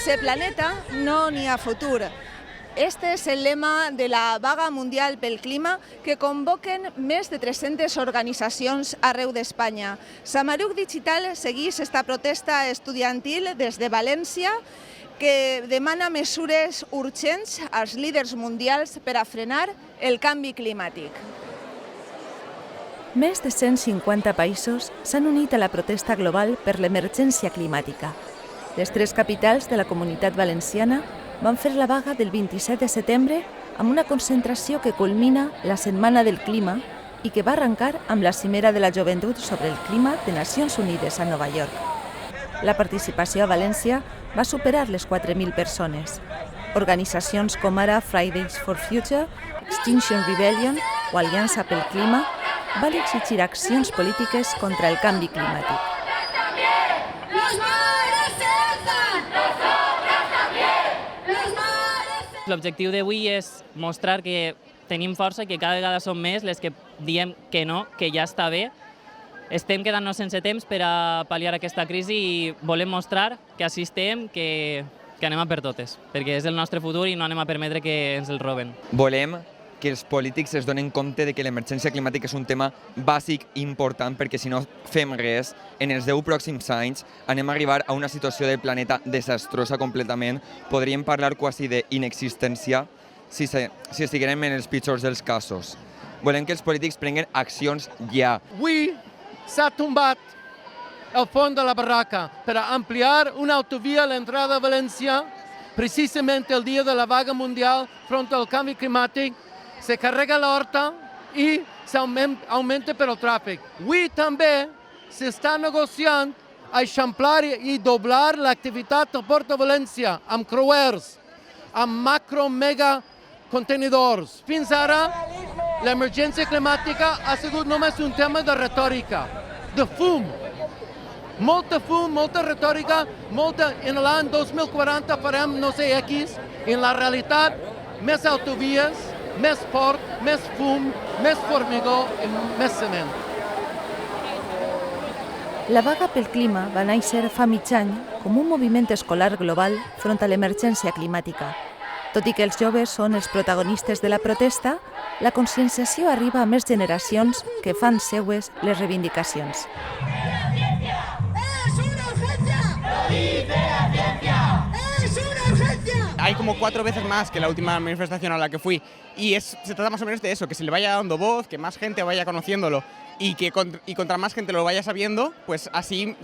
Sense planeta no n'hi ha futur. Este és el lema de la Vaga Mundial pel Clima que convoquen més de 300 organitzacions arreu d'Espanya. Samaruc Digital segueix esta protesta estudiantil des de València que demana mesures urgents als líders mundials per a frenar el canvi climàtic. Més de 150 països s'han unit a la protesta global per l'emergència climàtica. Les 3 capitals de la Comunitat Valenciana van fer la vaga del 27 de setembre amb una concentració que culmina la Setmana del Clima i que va arrencar amb la Cimera de la Joventut sobre el Clima de Nacions Unides a Nova York. La participació a València va superar les 4.000 persones. Organitzacions com ara Fridays for Future, Extinction Rebellion o Aliança pel Clima van exigir accions polítiques contra el canvi climàtic. L'objectiu d'avui és mostrar que tenim força i que cada vegada som més les que diem que no, que ja està bé. Estem quedant-nos sense temps per a pal·liar aquesta crisi i volem mostrar que així estem, que anem a per totes, perquè és el nostre futur i no anem a permetre que ens el roben. Volem que els polítics es donen compte de que l'emergència climàtica és un tema bàsic i important perquè si no fem res, en els 10 pròxims anys anem a arribar a una situació del planeta desastrosa completament. Podríem parlar quasi d'inexistència si estiguem en els pitjors dels casos. Volem que els polítics prenguen accions ja. Avui s'ha tombat el fons de la barraca per a ampliar una autovia a l'entrada a València, precisament el dia de la vaga mundial front al canvi climàtic. Se carrega l'horta i s'augmenta per al tràfic. Avui també s'està negociant eixamplar i doblar l'activitat del Port de València amb creuers, amb macro-mega contenidors. Fins ara, l'emergència climàtica ha sigut només un tema de retòrica, de fum. Molta fum, molta retòrica, en l'any 2040 farem no sé X, en la realitat més autovies, més port, més fum, més formigó i més cement. La vaga pel clima va néixer fa mig any com un moviment escolar global front a l'emergència climàtica. Tot i que els joves són els protagonistes de la protesta, la conscienciació arriba a més generacions que fan seues les reivindicacions. Hay como 4 veces más que la última manifestación a la que fui y se trata más o menos de eso, que se le vaya dando voz, que más gente vaya conociéndolo y que contra más gente lo vaya sabiendo, pues así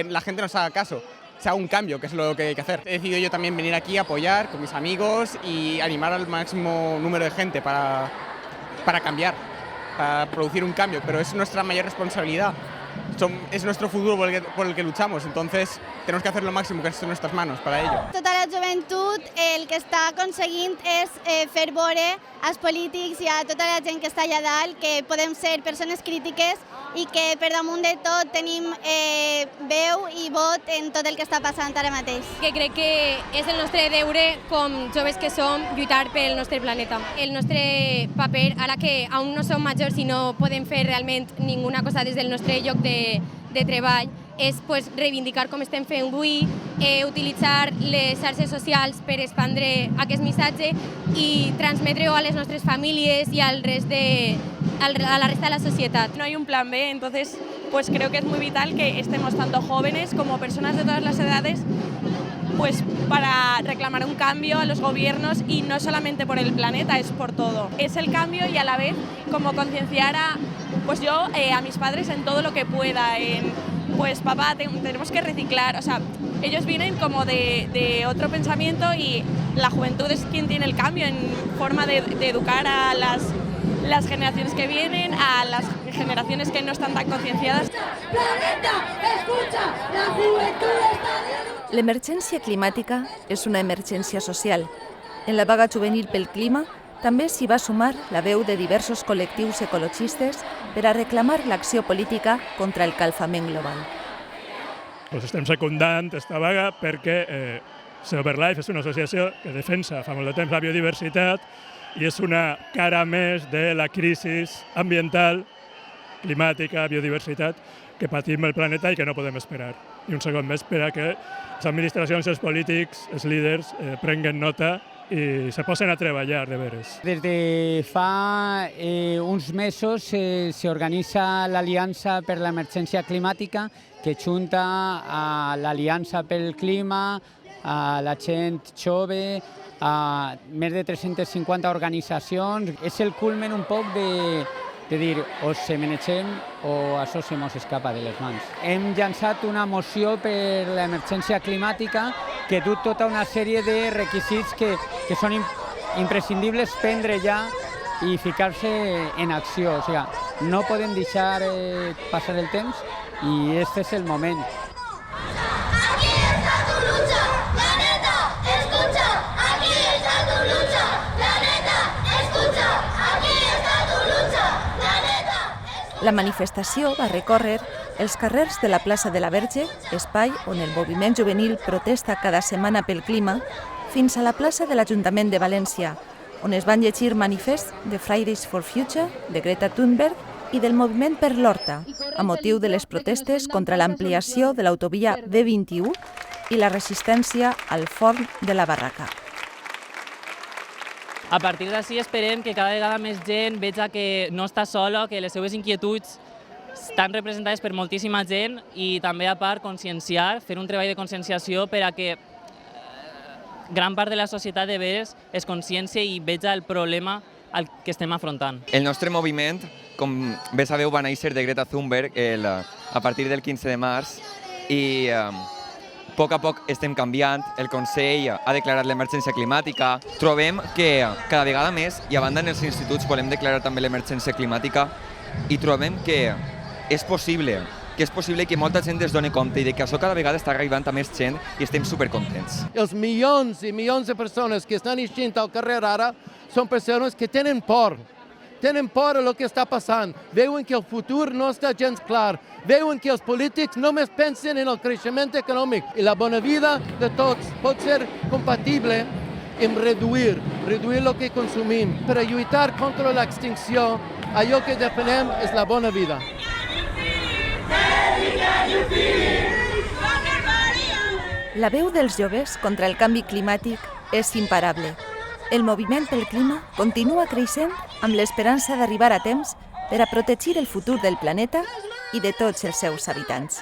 la gente nos haga caso, se haga un cambio, que es lo que hay que hacer. He decidido yo también venir aquí a apoyar con mis amigos y animar al máximo número de gente para cambiar, para producir un cambio, pero es nuestra mayor responsabilidad. Es nuestro futuro por el que luchamos, entonces tenemos que hacer lo máximo que esté en nuestras manos para ello. Tota la joventut el que està aconseguint és fer veure als polítics i a tota la gent que està allà dalt que podem ser persones crítiques i que per damunt de tot tenim veu i vot en tot el que està passant ara mateix. Que crec que és el nostre deure com joves que som lluitar pel nostre planeta. El nostre paper, ara que aún no som majors i no podem fer realment ninguna cosa des del nostre lloc de treball, és reivindicar com estem fent avui, utilitzar les xarxes socials per expandre aquest missatge i transmetre-ho a les nostres famílies i a la resta de la societat. No hay un plan B, entonces creo que es muy vital que estemos tanto jóvenes como personas de todas las edades para reclamar un cambio a los gobiernos y no solamente por el planeta, es por todo. Es el cambio y a la vez como concienciar a mis padres en todo lo que pueda, papá, tenemos que reciclar, o sea, ellos vienen como de otro pensamiento y la juventud es quien tiene el cambio en forma de educar a las generaciones que vienen, a las generaciones que no están tan concienciadas. L'emergència climàtica és una emergència social. En la vaga juvenil pel clima també s'hi va sumar la veu de diversos col·lectius ecologistes per a reclamar l'acció política contra el calfament global. Estem secundant aquesta vaga perquè Silverlife és una associació que defensa fa molt de temps la biodiversitat i és una cara més de la crisi ambiental, climàtica, biodiversitat, que patim el planeta i que no podem esperar. i un segon mes per a que les administracions, els polítics, els líders prenguen nota i se posen a treballar de veres. Des de fa uns mesos s'organitza l'Aliança per l'Emergència Climàtica, que junta a l'Aliança pel Clima, a la gent jove, a més de 350 organitzacions. És el culmen un poc de dir o se manegem o això se mos escapa de les mans. Hem llançat una moció per l'emergència climàtica que du tota una sèrie de requisits que són imprescindibles prendre ja i ficar-se en acció. O sigui, no podem deixar passar el temps i este és el moment. Aquí está tu lucha, planeta, escucha, aquí está tu lucha, planeta, escucha, aquí está tu lucha, planeta, escucha. La manifestació va recórrer els carrers de la plaça de la Verge, espai on el moviment juvenil protesta cada setmana pel clima, fins a la plaça de l'Ajuntament de València, on es van llegir manifests de Fridays for Future, de Greta Thunberg i del Moviment per l'Horta, a motiu de les protestes contra l'ampliació de l'autovia B21 i la resistència al forn de la Barraca. A partir d'ací esperem que cada vegada més gent veja que no està sola, que les seues inquietuds estan representades per moltíssima gent i també, a part, conscienciar, fer un treball de conscienciació per a que gran part de la societat de veres es consciència i veja el problema al que estem afrontant. El nostre moviment, com bé sabeu, va néixer de Greta Thunberg a partir del 15 de març i a poc estem canviant. El Consell ha declarat l'emergència climàtica. Trobem que cada vegada més, i a banda en els instituts, volem declarar també l'emergència climàtica i trobem que és possible que molta gent es doni compte i de que això cada vegada està arribant a més gent i estem supercontents. Els milions i milions de persones que estan eixint al carrer ara són persones que tenen por. Tenen por a lo que està passant. Veuen que el futur no està gens clar. Veuen que els polítics només pensen en el creixement econòmic. I la bona vida de tots pot ser compatible amb reduir el que consumim. Per a lluitar contra l'extinció, allò que defensem és la bona vida. La veu dels joves contra el canvi climàtic és imparable. El moviment pel clima continua creixent amb l'esperança d'arribar a temps per a protegir el futur del planeta i de tots els seus habitants.